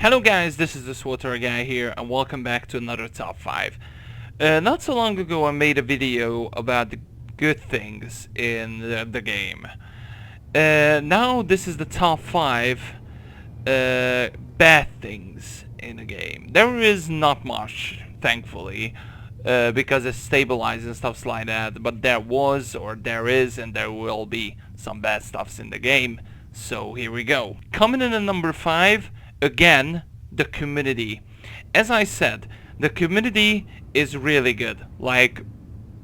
Hello guys, this is the SWTOR guy here and welcome back to another top 5. Not so long ago I made a video about the good things in the game. Now this is the top 5 bad things in the game. There is not much, thankfully, because it's stabilized and stuff like that, but there was, or there is, and there will be some bad stuffs in the game. So here we go. Coming in at number 5, again, the community. As I said, the community is really good. Like,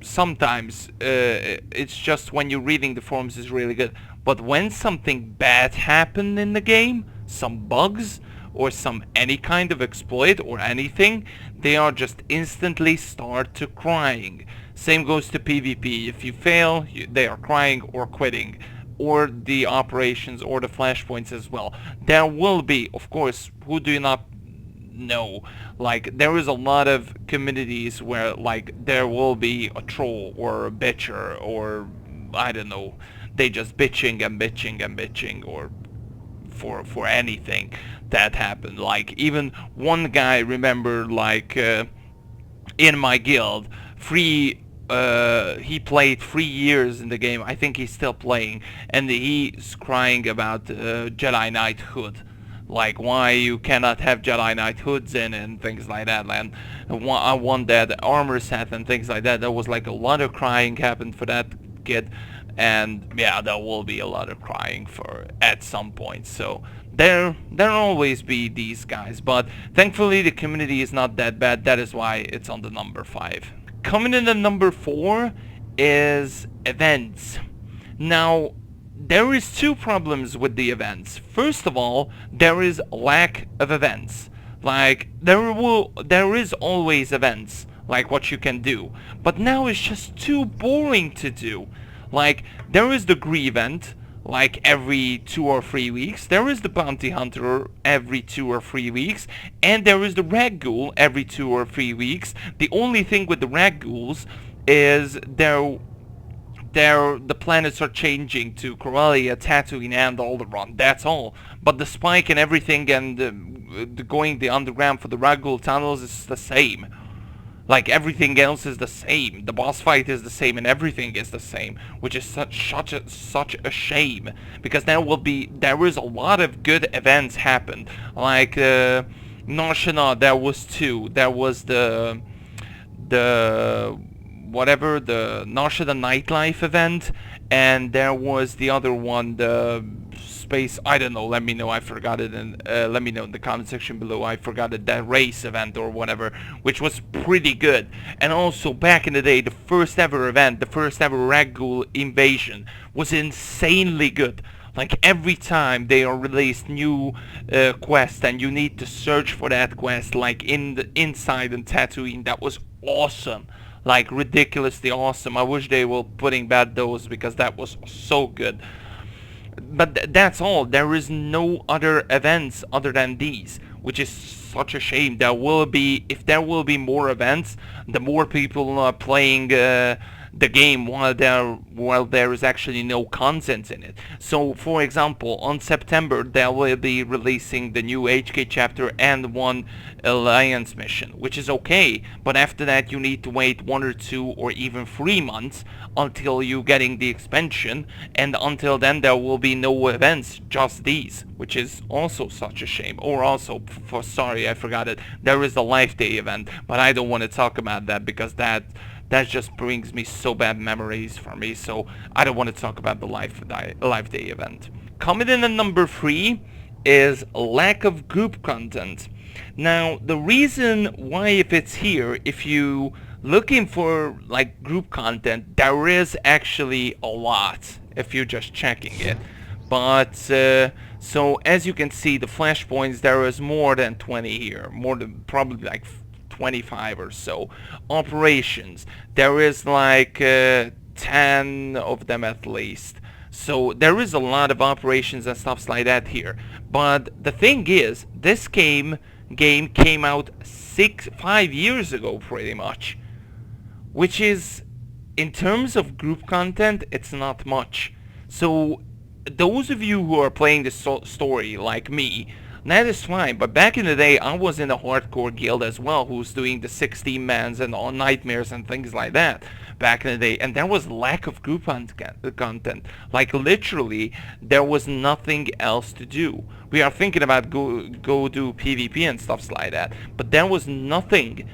sometimes it's just when you're reading the forums is really good. But when something bad happened in the game, some bugs, or some any kind of exploit or anything, they are just instantly start to crying. Same goes to PvP. If you fail, they are crying or quitting. Or the operations or the flashpoints as well. There will be, of course, who do you not know? Like, there is a lot of communities where, like, there will be a troll or a bitcher or, I don't know, they just bitching and bitching and bitching or for anything that happened. Like, even one guy, remember, like, in my guild, he played 3 years in the game. I think he's still playing, and he's crying about Jedi Knight hood, like why you cannot have Jedi Knight hoods in and things like that. And I want that armor set and things like that. There was like a lot of crying happened for that kid, and yeah, there will be a lot of crying for at some point. So there'll always be these guys, but thankfully the community is not that bad. That is why it's on the number 5. Coming in at number 4 is events. Now, there is 2 problems with the events. First of all, there is lack of events. Like, there is always events, like what you can do. But now it's just too boring to do. Like, there is the Gree event, like every 2 or 3 weeks. There is the Bounty Hunter every 2 or 3 weeks. And there is the Rag Ghoul every 2 or 3 weeks. The only thing with the Rag Ghouls is the planets are changing to Corellia, Tatooine, and Alderaan. That's all. But the spike and everything and the going the underground for the Rag Ghoul tunnels is the same. Like, everything else is the same. The boss fight is the same and everything is the same, which is such a shame, because there is a lot of good events happen. Like Noshina, there was 2. There was the Noshina Nightlife event, and there was the other one, the space, I don't know, let me know, I forgot it, and let me know in the comment section below, I forgot it, that race event or whatever, which was pretty good. And also, back in the day, the first ever event, the first ever Rag Ghoul invasion, was insanely good. Like, every time they are released new quest and you need to search for that quest, like inside in Tatooine, that was awesome. Like, ridiculously awesome. I wish they were putting back those, because that was so good. But that's all. There is no other events other than these, which is such a shame. There will be, if there will be more events, the more people are playing the game while there is actually no content in it. So, for example, on September they will be releasing the new HK chapter and one Alliance mission, which is okay, but after that you need to wait 1 or 2 or even 3 months until you getting the expansion, and until then there will be no events, just these, which is also such a shame. Or also, sorry, I forgot it, there is the Life Day event, but I don't want to talk about that because that just brings me so bad memories for me, so I don't want to talk about the Life Day event. Coming in at number 3 is lack of group content. Now, the reason why if it's here, if you looking for like group content, there is actually a lot if you're just checking it. But so as you can see, the flashpoints, there is more than 20 here, more than probably like 25 or so. Operations, there is like 10 of them at least. So there is a lot of operations and stuff like that here. But the thing is, this game came out 5 years ago pretty much, which is, in terms of group content, it's not much. So those of you who are playing the story like me, That is fine, but back in the day, I was in a hardcore guild as well, who's doing the 16-mans and all nightmares and things like that back in the day, and there was lack of group content. Like, literally, there was nothing else to do. We are thinking about go do PvP and stuff like that, but there was nothing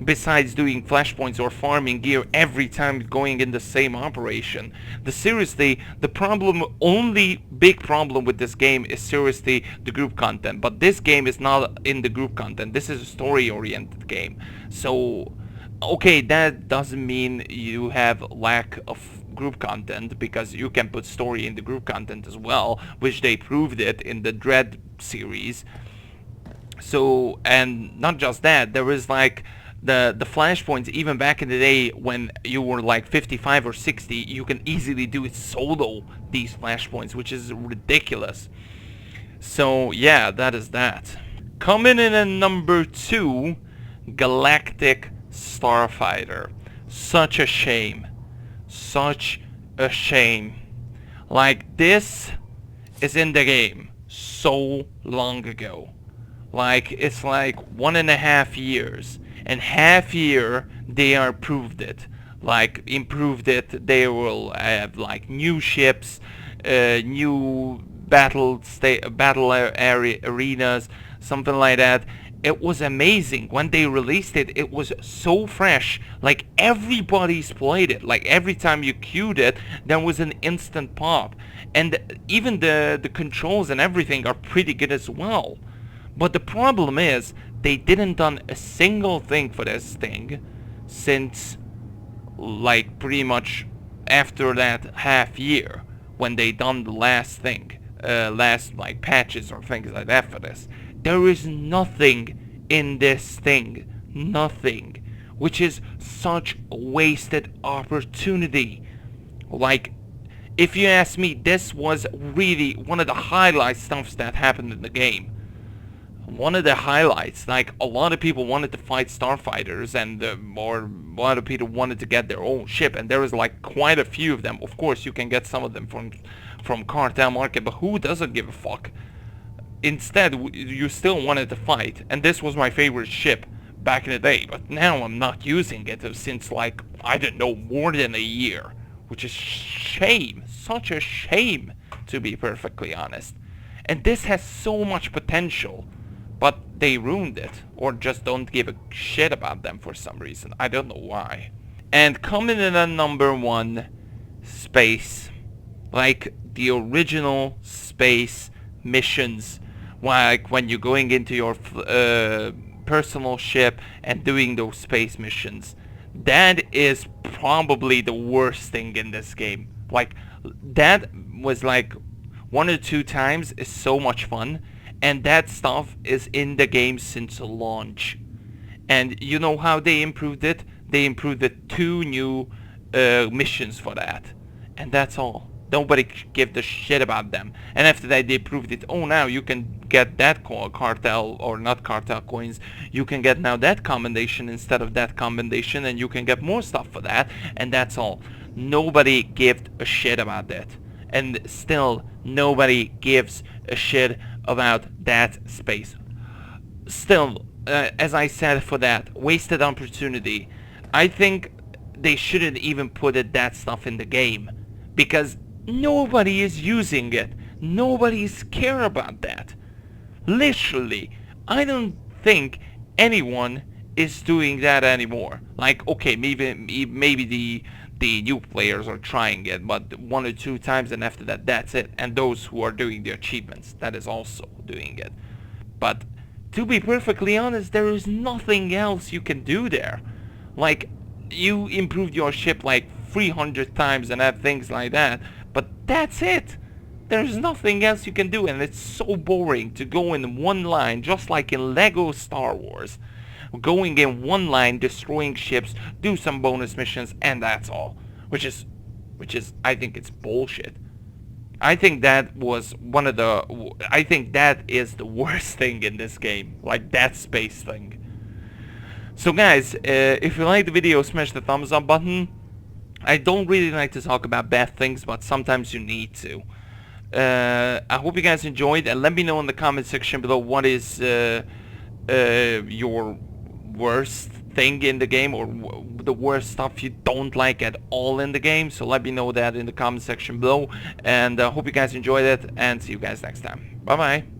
besides doing flashpoints or farming gear every time going in the same operation. Seriously, the only big problem with this game is seriously the group content. But this game is not in the group content. This is a story-oriented game. So, okay, that doesn't mean you have lack of group content, because you can put story in the group content as well, which they proved it in the Dread series. So, and not just that, there is like the flashpoints. Even back in the day when you were like 55 or 60, you can easily do it solo, these flashpoints, which is ridiculous. So yeah, that is that. Coming in at number 2, Galactic Starfighter. Such a shame. Such a shame. Like, this is in the game so long ago. Like, it's like 1.5 years. And half year they are improved it. Like, improved it. They will have like new ships, new battle arenas, something like that. It was amazing. When they released it, it was so fresh. Like, everybody's played it. Like, every time you queued it, there was an instant pop. And even the controls and everything are pretty good as well. But the problem is, they didn't done a single thing for this thing since, like, pretty much after that half year, when they done the last thing, last like patches or things like that for this. There is nothing in this thing, nothing, which is such a wasted opportunity. Like, if you ask me, this was really one of the highlight stuffs that happened in the game. One of the highlights. Like, a lot of people wanted to fight starfighters, and or a lot of people wanted to get their own ship, and there was like quite a few of them. Of course, you can get some of them from cartel market, but who doesn't give a fuck? Instead, you still wanted to fight, and this was my favorite ship back in the day. But now I'm not using it since, like, I don't know, more than a year, which is shame. Such a shame, to be perfectly honest. And this has so much potential. But they ruined it, or just don't give a shit about them for some reason. I don't know why. And coming in at number 1, space. Like, the original space missions. Like, when you're going into your personal ship and doing those space missions. That is probably the worst thing in this game. Like, that was like 1 or 2 times is so much fun. And that stuff is in the game since launch. And you know how they improved it? They improved it 2 new missions for that. And that's all. Nobody gave a shit about them. And after that, they proved it. Oh, now you can get that cartel, or not cartel coins. You can get now that commendation instead of that commendation. And you can get more stuff for that. And that's all. Nobody gave a shit about that. And still, nobody gives a shit about that space. Still, as I said, for that wasted opportunity, I think they shouldn't even put that stuff in the game, because nobody is using it. Nobody's care about that. Literally, I don't think anyone is doing that anymore. Like, okay, maybe the new players are trying it, but 1 or 2 times, and after that, that's it. And those who are doing the achievements, that is also doing it. But to be perfectly honest, there is nothing else you can do there. Like, you improved your ship like 300 times and have things like that, but that's it. There's nothing else you can do, and it's so boring to go in one line, just like in Lego Star Wars. Going in one line, destroying ships, do some bonus missions, and that's all. Which is, I think it's bullshit. I think that was I think that is the worst thing in this game. Like, that space thing. So guys, if you like the video, smash the thumbs up button. I don't really like to talk about bad things, but sometimes you need to. I hope you guys enjoyed, and let me know in the comment section below what is your worst thing in the game, or the worst stuff you don't like at all in the game. So let me know that in the comment section below, and hope you guys enjoyed it, and see you guys next time. Bye bye.